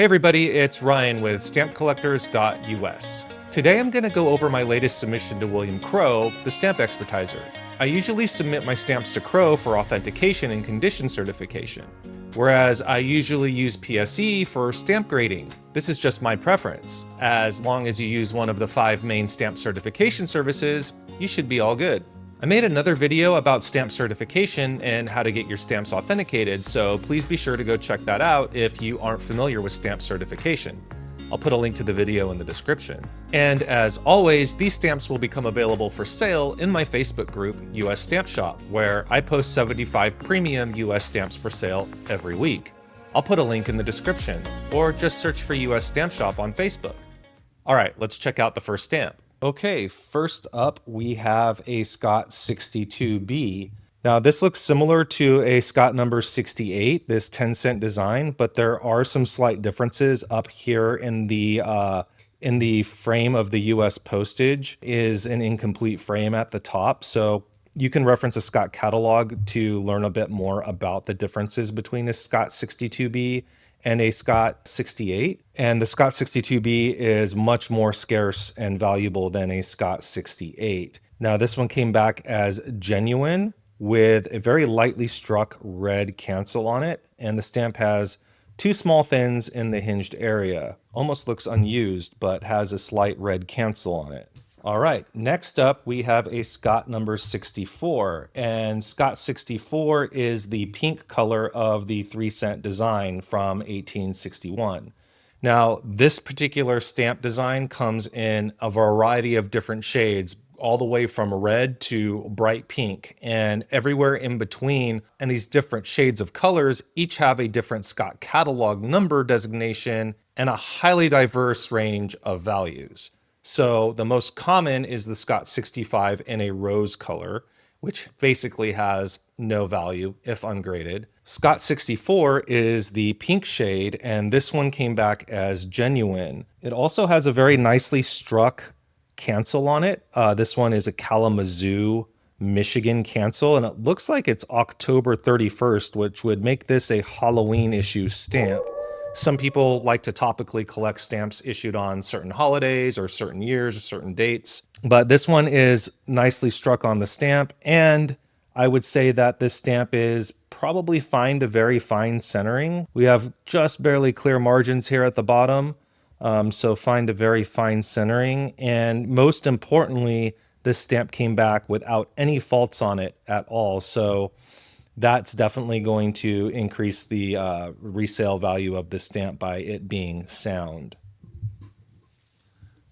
Hey everybody, it's Ryan with stampcollectors.us. Today I'm going to go over my latest submission to William Crowe, the stamp expertiser. I usually submit my stamps to Crowe for authentication and condition certification, whereas I usually use PSE for stamp grading. This is just my preference. As long as you use one of the 5 main stamp certification services, you should be all good. I made another video about stamp certification and how to get your stamps authenticated, so please be sure to go check that out if you aren't familiar with stamp certification. I'll put a link to the video in the description. And as always, these stamps will become available for sale in my Facebook group, US Stamp Shop, where I post 75 premium US stamps for sale every week. I'll put a link in the description, or just search for US Stamp Shop on Facebook. All right, let's check out the first stamp. Okay, first up we have a Scott 62B. Now this looks similar to a Scott number 68, this 10-cent design, but there are some slight differences up here in the frame of the US postage is an incomplete frame at the top. So you can reference a Scott catalog to learn a bit more about the differences between a Scott 62B and a Scott 68. And the Scott 62B is much more scarce and valuable than a Scott 68. Now this one came back as genuine with a very lightly struck red cancel on it. And the stamp has 2 small fins in the hinged area. Almost looks unused, but has a slight red cancel on it. All right, next up we have a Scott number 64, and Scott 64 is the pink color of the 3-cent design from 1861. Now, this particular stamp design comes in a variety of different shades, all the way from red to bright pink, and everywhere in between. And these different shades of colors each have a different Scott catalog number designation and a highly diverse range of values. So the most common is the Scott 65 in a rose color, which basically has no value if ungraded. Scott 64 is the pink shade, and this one came back as genuine. It also has a very nicely struck cancel on it. This one is a Kalamazoo, Michigan cancel, and it looks like it's October 31st, which would make this a Halloween issue stamp. Some people like to topically collect stamps issued on certain holidays or certain years or certain dates, but this one is nicely struck on the stamp, and I would say that this stamp is probably fine to very fine centering. We have just barely clear margins here at the bottom, so fine to very fine centering, and most importantly, this stamp came back without any faults on it at all, so that's definitely going to increase the resale value of this stamp by it being sound.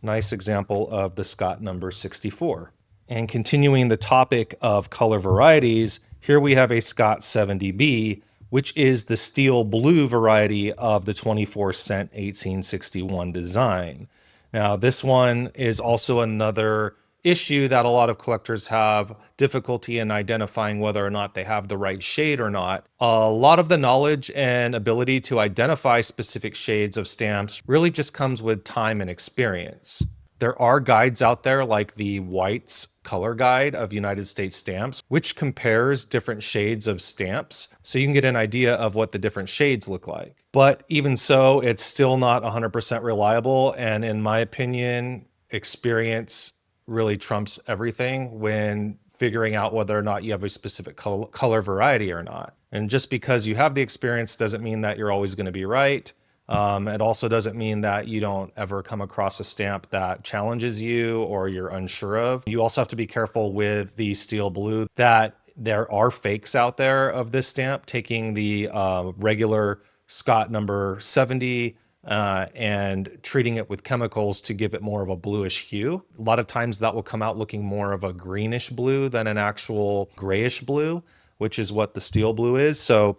Nice example of the Scott number 64. And continuing the topic of color varieties, here we have a Scott 70B, which is the steel blue variety of the 24-cent 1861 design. Now, this one is also another issue that a lot of collectors have difficulty in identifying whether or not they have the right shade or not. A lot of the knowledge and ability to identify specific shades of stamps really just comes with time and experience. There are guides out there like the White's Color Guide of United States Stamps, which compares different shades of stamps, so you can get an idea of what the different shades look like. But even so, it's still not 100% reliable, and in my opinion, experience really trumps everything when figuring out whether or not you have a specific color variety or not. And just because you have the experience doesn't mean that you're always going to be right. It also doesn't mean that you don't ever come across a stamp that challenges you or you're unsure of. You also have to be careful with the steel blue that there are fakes out there of this stamp taking the regular Scott number 70 and treating it with chemicals to give it more of a bluish hue. A lot of times that will come out looking more of a greenish blue than an actual grayish blue, which is what the steel blue is. So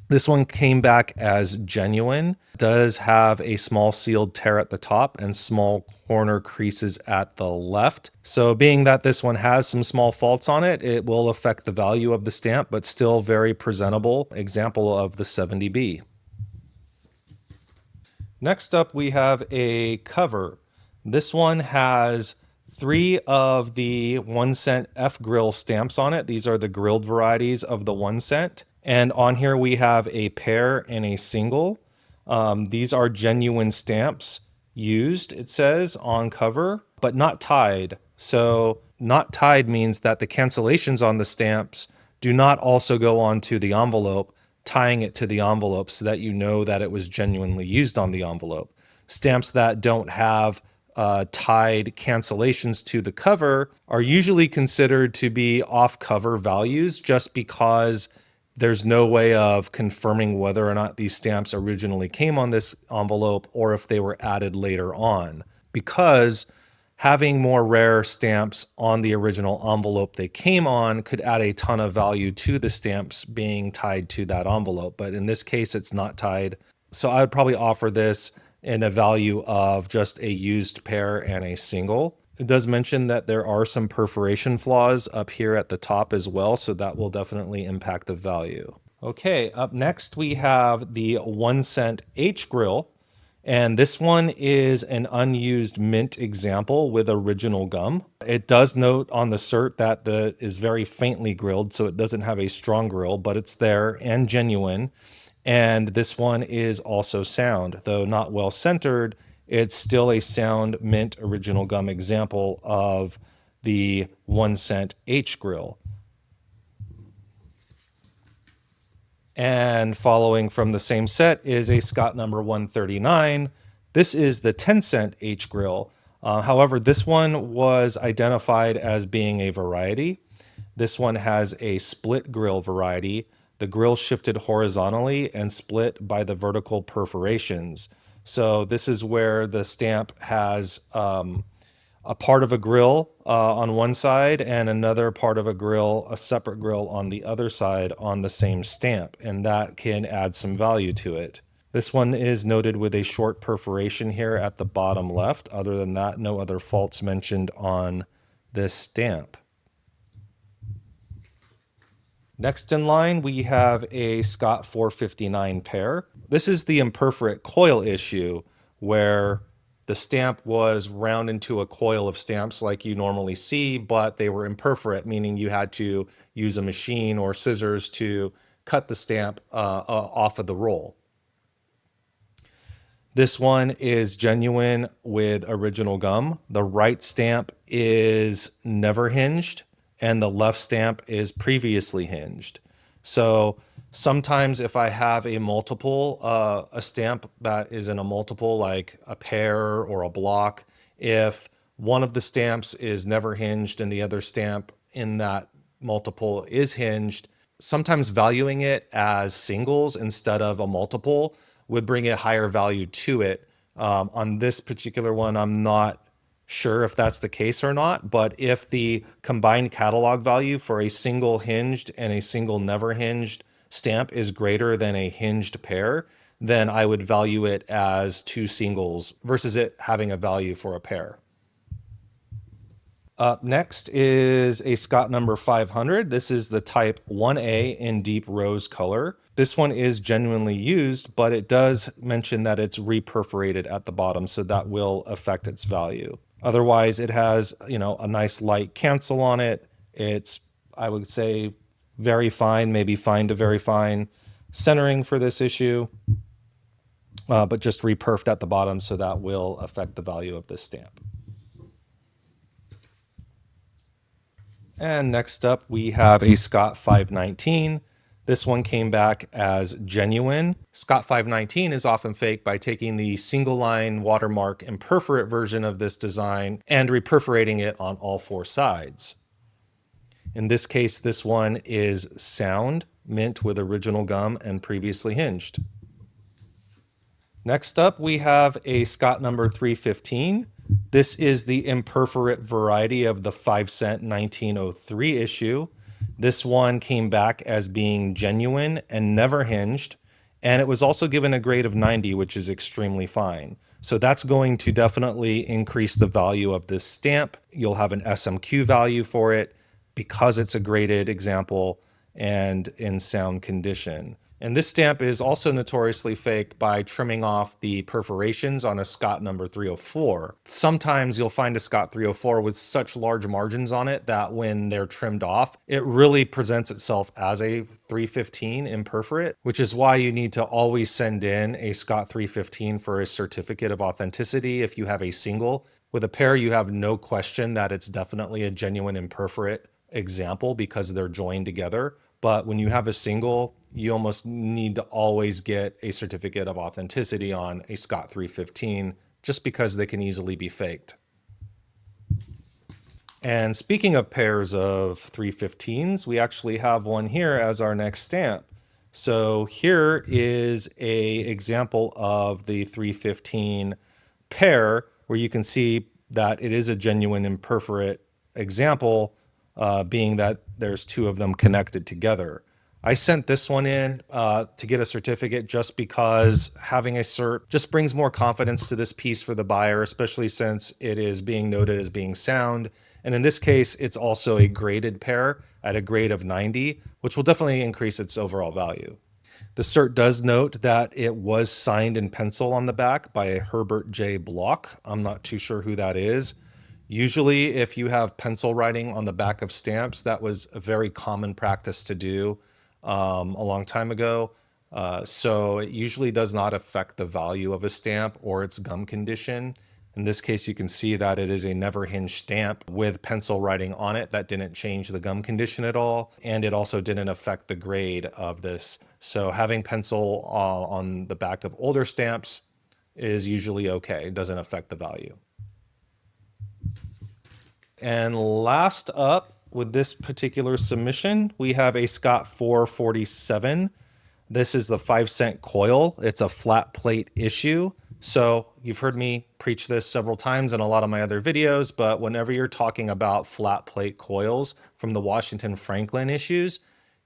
this one came back as genuine. It does have a small sealed tear at the top and small corner creases at the left. So being that this one has some small faults on it, it will affect the value of the stamp, but still very presentable example of the 70B. Next up, we have a cover. This one has 3 of the 1-cent F grill stamps on it. These are the grilled varieties of the 1 cent. And on here we have a pair and a single. These are genuine stamps used, it says, on cover, but not tied. So not tied means that the cancellations on the stamps do not also go onto the envelope, tying it to the envelope so that you know that it was genuinely used on the envelope. Stamps that don't have tied cancellations to the cover are usually considered to be off-cover values just because there's no way of confirming whether or not these stamps originally came on this envelope or if they were added later on. Because having more rare stamps on the original envelope they came on could add a ton of value to the stamps being tied to that envelope. But in this case, it's not tied. So I would probably offer this in a value of just a used pair and a single. It does mention that there are some perforation flaws up here at the top as well, so that will definitely impact the value. Okay, up next we have the 1 cent H grill, and this one is an unused mint example with original gum. It does note on the cert that the is very faintly grilled, so it doesn't have a strong grill, but it's there and genuine. And this one is also sound, though not well centered. It's still a sound mint original gum example of the 1 cent H grill. And following from the same set is a Scott number 139. This is the 10 cent H grill. However, this one was identified as being a variety. This one has a split grill variety. The grill shifted horizontally and split by the vertical perforations. So this is where the stamp has a part of a grill on one side and another part of a grill, a separate grill on the other side on the same stamp, and that can add some value to it. This one is noted with a short perforation here at the bottom left. Other than that, no other faults mentioned on this stamp. Next in line, we have a Scott 459 pair. This is the Imperforate coil issue, where the stamp was round into a coil of stamps like you normally see, but they were imperforate, meaning you had to use a machine or scissors to cut the stamp off of the roll. This one is genuine with original gum. The right stamp is never hinged, and the left stamp is previously hinged. So sometimes if I have a multiple, a stamp that is in a multiple, like a pair or a block, if one of the stamps is never hinged and the other stamp in that multiple is hinged, sometimes valuing it as singles instead of a multiple would bring a higher value to it. On this particular one, I'm not sure if that's the case or not, but if the combined catalog value for a single hinged and a single never hinged stamp is greater than a hinged pair, then I would value it as two singles versus it having a value for a pair. Up next is a Scott number 500. This is the type 1A in deep rose color. This one is genuinely used, but it does mention that it's reperforated at the bottom, so that will affect its value. Otherwise, it has, a nice light cancel on it. It's, I would say, very fine, maybe fine to very fine centering for this issue, but just reperfed at the bottom, so that will affect the value of this stamp. And next up, we have a Scott 519. This one came back as genuine. Scott 519 is often faked by taking the single line watermark Imperforate version of this design and reperforating it on all four sides. In this case, this one is sound, mint with original gum and previously hinged. Next up, we have a Scott number 315. This is the Imperforate variety of the 5 cent 1903 issue. This one came back as being genuine and never hinged, and it was also given a grade of 90, which is extremely fine. So that's going to definitely increase the value of this stamp. You'll have an SMQ value for it because it's a graded example and in sound condition. And this stamp is also notoriously faked by trimming off the perforations on a Scott number 304. Sometimes you'll find a Scott 304 with such large margins on it that when they're trimmed off, it really presents itself as a 315 Imperforate, which is why you need to always send in a Scott 315 for a certificate of authenticity if you have a single. With a pair, you have no question that it's definitely a genuine Imperforate example because they're joined together. But when you have a single, you almost need to always get a certificate of authenticity on a Scott 315 just because they can easily be faked. And speaking of pairs of 315s, we actually have one here as our next stamp. So here is an example of the 315 pair where you can see that it is a genuine Imperforate example, being that there's two of them connected together. I sent this one in to get a certificate just because having a cert just brings more confidence to this piece for the buyer, especially since it is being noted as being sound. And in this case, it's also a graded pair at a grade of 90, which will definitely increase its overall value. The cert does note that it was signed in pencil on the back by a Herbert J. Block. I'm not too sure who that is. Usually, if you have pencil writing on the back of stamps, that was a very common practice to do a long time ago. So it usually does not affect the value of a stamp or its gum condition. In this case, you can see that it is a never hinged stamp with pencil writing on it. That didn't change the gum condition at all. And it also didn't affect the grade of this. So having pencil on the back of older stamps is usually okay. It doesn't affect the value. And last up with this particular submission, we have a Scott 447. This is the 5-cent coil. It's a flat plate issue. So you've heard me preach this several times in a lot of my other videos, but whenever you're talking about flat plate coils from the Washington Franklin issues,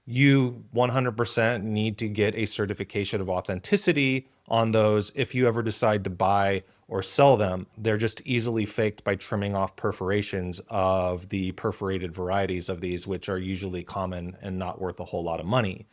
you 100% need to get a certification of authenticity on those if you ever decide to buy or sell them. They're just easily faked by trimming off perforations of the perforated varieties of these, which are usually common and not worth a whole lot of money.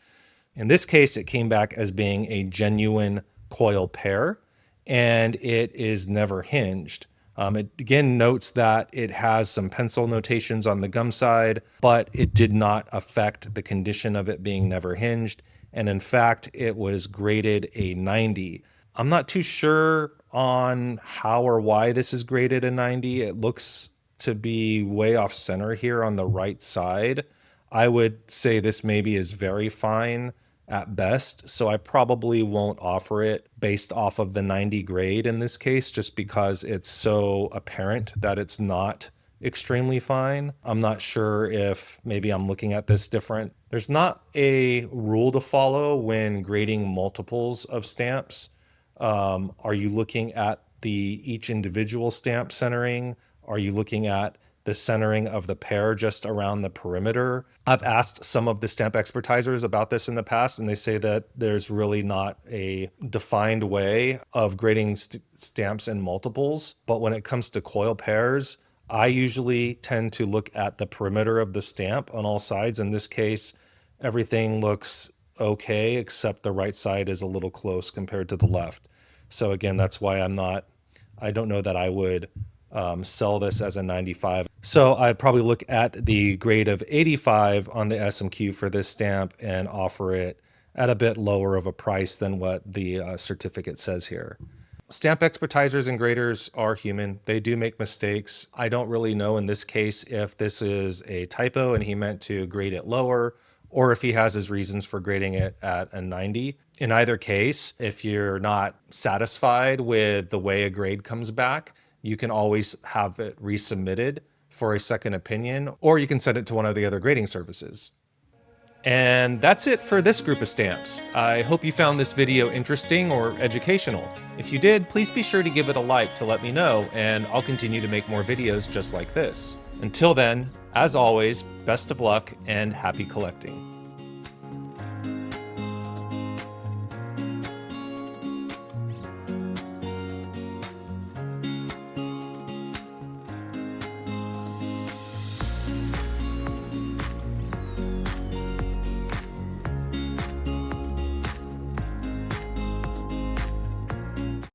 In this case, it came back as being a genuine coil pair, and it is never hinged. It again notes that it has some pencil notations on the gum side, but it did not affect the condition of it being never hinged. And in fact, it was graded a 90. I'm not too sure on how or why this is graded a 90. It looks to be way off center here on the right side. I would say this maybe is very fine at best, so I probably won't offer it based off of the 90 grade in this case, just because it's so apparent that it's not extremely fine. I'm not sure if maybe I'm looking at this different. There's not a rule to follow when grading multiples of stamps. Are you looking at each individual stamp centering? Are you looking at the centering of the pair just around the perimeter? I've asked some of the stamp expertisers about this in the past, and they say that there's really not a defined way of grading stamps in multiples. But when it comes to coil pairs, I usually tend to look at the perimeter of the stamp on all sides. In this case, everything looks okay, except the right side is a little close compared to the left. So again, that's why I don't know that I would sell this as a 95. So I'd probably look at the grade of 85 on the SMQ for this stamp and offer it at a bit lower of a price than what the certificate says here. Stamp expertisers and graders are human. They do make mistakes. I don't really know in this case if this is a typo and he meant to grade it lower, or if he has his reasons for grading it at a 90. In either case, if you're not satisfied with the way a grade comes back, you can always have it resubmitted for a second opinion, or you can send it to one of the other grading services. And that's it for this group of stamps. I hope you found this video interesting or educational. If you did, please be sure to give it a like to let me know, and I'll continue to make more videos just like this. Until then, as always, best of luck and happy collecting.